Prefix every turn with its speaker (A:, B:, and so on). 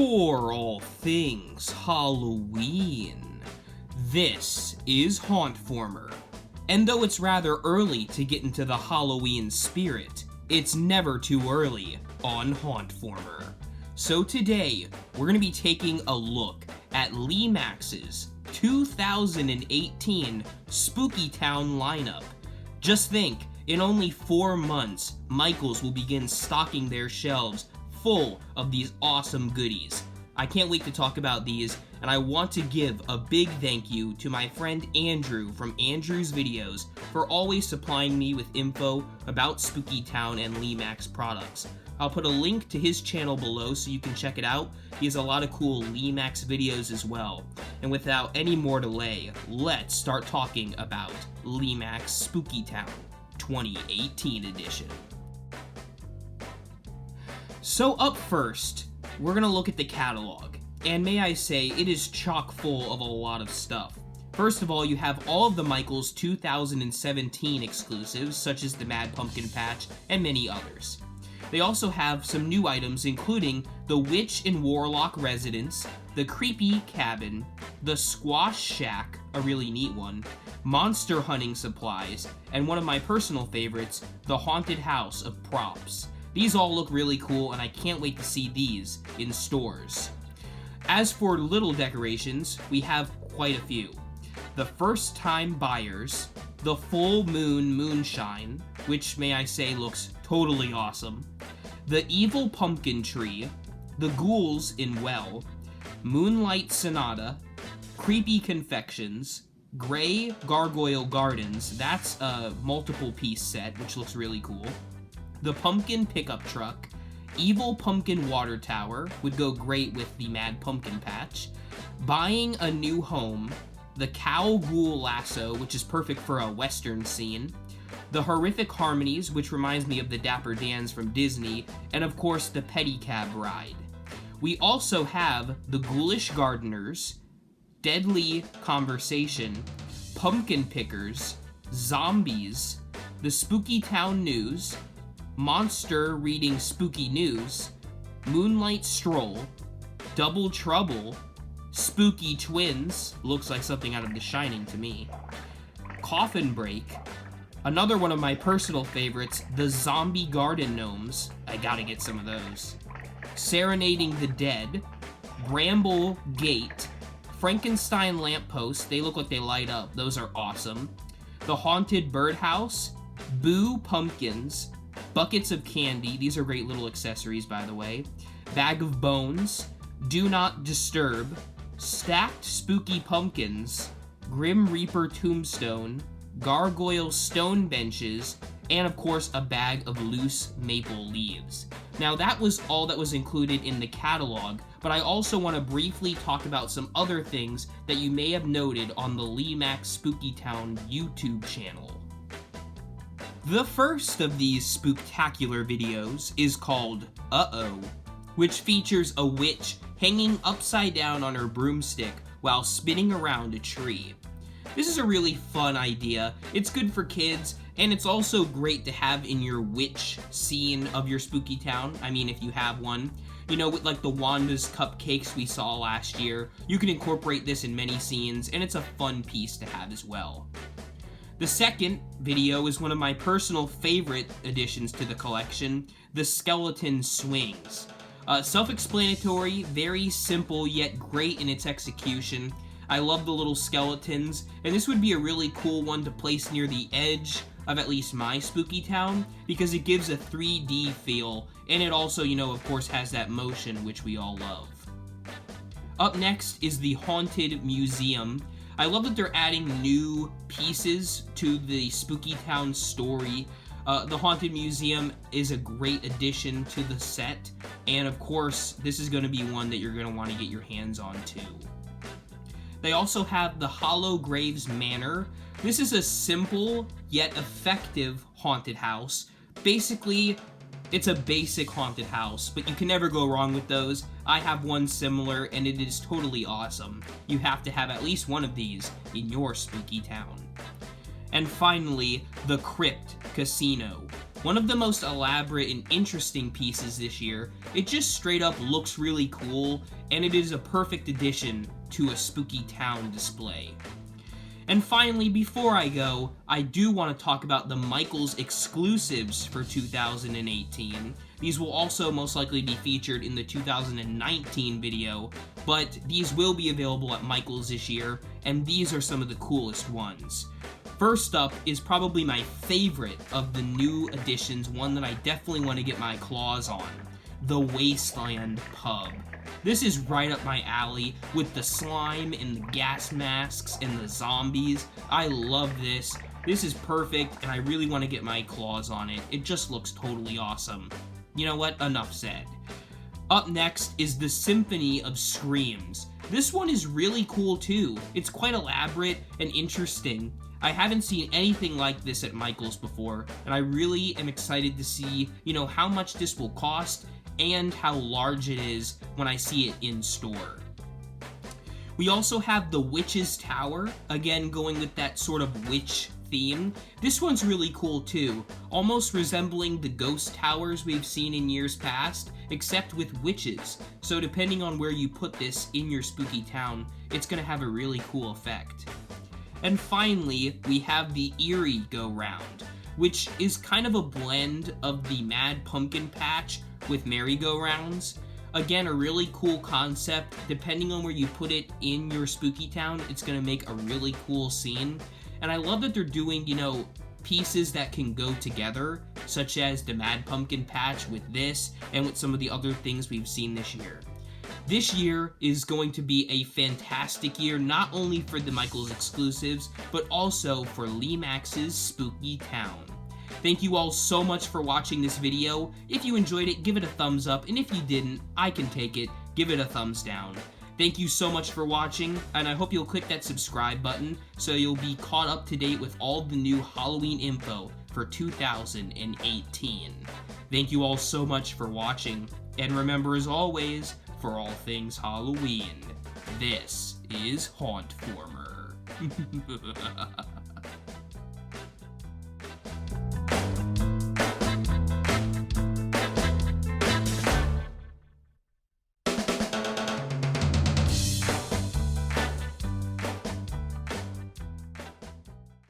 A: For all things Halloween, this is Hauntformer. And though it's rather early to get into the Halloween spirit, it's never too early on Hauntformer. So today, we're going to be taking a look at Lemax's 2018 Spooky Town lineup. Just think, in only 4 months, Michaels will begin stocking their shelves full of these awesome goodies. I can't wait to talk about these, and I want to give a big thank you to my friend Andrew from AndrewzVideos for always supplying me with info about Spooky Town and Lemax products. I'll put a link to his channel below so you can check it out. He has a lot of cool Lemax videos as well. And without any more delay, let's start talking about Lemax Spooky Town 2018 edition. So up first, we're going to look at the catalog, and may I say, it is chock full of a lot of stuff. First of all, you have all of the Michaels 2017 exclusives, such as the Mad Pumpkin Patch and many others. They also have some new items, including the Witch and Warlock Residence, the Creepy Cabin, the Squash Shack, a really neat one, monster hunting supplies, and one of my personal favorites, the Haunted House of Props. These all look really cool, and I can't wait to see these in stores. As for little decorations, we have quite a few. The First Time Buyers, the Full Moon Moonshine, which, may I say, looks totally awesome, the Evil Pumpkin Tree, the Ghouls in Well, Moonlight Sonata, Creepy Confections, Gray Gargoyle Gardens, that's a multiple piece set, which looks really cool, the Pumpkin Pickup Truck, Evil Pumpkin Water Tower, would go great with the Mad Pumpkin Patch, Buying a New Home, the Cow Ghoul Lasso, which is perfect for a western scene, the Horrific Harmonies, which reminds me of the Dapper Dans from Disney, and of course the Pedicab Ride. We also have the Ghoulish Gardeners, Deadly Conversation, Pumpkin Pickers, Zombies, the Spooky Town News, Monster Reading Spooky News, Moonlight Stroll, Double Trouble, Spooky Twins, looks like something out of The Shining to me, Coffin Break, another one of my personal favorites, the Zombie Garden Gnomes, I gotta get some of those, Serenading the Dead, Bramble Gate, Frankenstein Lamppost, they look like they light up, those are awesome, the Haunted Birdhouse, Boo Pumpkins, Buckets of Candy, these are great little accessories by the way, Bag of Bones, Do Not Disturb, Stacked Spooky Pumpkins, Grim Reaper Tombstone, Gargoyle Stone Benches, and of course a bag of loose maple leaves. Now that was all that was included in the catalog, but I also want to briefly talk about some other things that you may have noted on the Lemax Spooky Town YouTube channel. The first of these spooktacular videos is called Uh-Oh, which features a witch hanging upside down on her broomstick while spinning around a tree. This is a really fun idea. It's good for kids, and it's also great to have in your witch scene of your spooky town. I mean, if you have one. You know, with like the Wanda's Cupcakes we saw last year, you can incorporate this in many scenes, and it's a fun piece to have as well. The second video is one of my personal favorite additions to the collection, the Skeleton Swings. Self-explanatory, very simple, yet great in its execution. I love the little skeletons, and this would be a really cool one to place near the edge of at least my spooky town, because it gives a 3D feel, and it also, you know, of course has that motion which we all love. Up next is the Haunted Museum. I love that they're adding new pieces to the Spooky Town story. The Haunted Museum is a great addition to the set, and of course, this is going to be one that you're going to want to get your hands on too. They also have the Hollow Graves Manor. This is a simple yet effective haunted house. Basically, it's a basic haunted house, but you can never go wrong with those. I have one similar, and it is totally awesome. You have to have at least one of these in your spooky town. And finally, the Crypt Casino. One of the most elaborate and interesting pieces this year. It just straight up looks really cool, and it is a perfect addition to a spooky town display. And finally, before I go, I do want to talk about the Michaels exclusives for 2018. These will also most likely be featured in the 2019 video, but these will be available at Michaels this year, and these are some of the coolest ones. First up is probably my favorite of the new additions, one that I definitely want to get my claws on, the Wasteland Pub. This is right up my alley with the slime and the gas masks and the zombies. I love this. This is perfect, and I really want to get my claws on it. It just looks totally awesome. You know what? Enough said. Up next is the Symphony of Screams. This one is really cool too. It's quite elaborate and interesting. I haven't seen anything like this at Michaels before, and I really am excited to see, how much this will cost and how large it is when I see it in store. We also have the Witch's Tower, again going with that sort of witch theme. This one's really cool too, almost resembling the ghost towers we've seen in years past, except with witches. So depending on where you put this in your spooky town, it's gonna have a really cool effect. And finally, we have the Eerie Go-Round, which is kind of a blend of the Mad Pumpkin Patch with merry-go-rounds. Again, a really cool concept. Depending on where you put it in your spooky town, it's gonna make a really cool scene. And I love that they're doing, pieces that can go together, such as the Mad Pumpkin Patch with this, and with some of the other things we've seen this year. This year is going to be a fantastic year, not only for the Michaels exclusives, but also for Lemax's Spooky Town. Thank you all so much for watching this video. If you enjoyed it, give it a thumbs up, and if you didn't, I can take it. Give it a thumbs down. Thank you so much for watching, and I hope you'll click that subscribe button so you'll be caught up to date with all the new Halloween info for 2018. Thank you all so much for watching, and remember, as always, for all things Halloween, this is Hauntformer.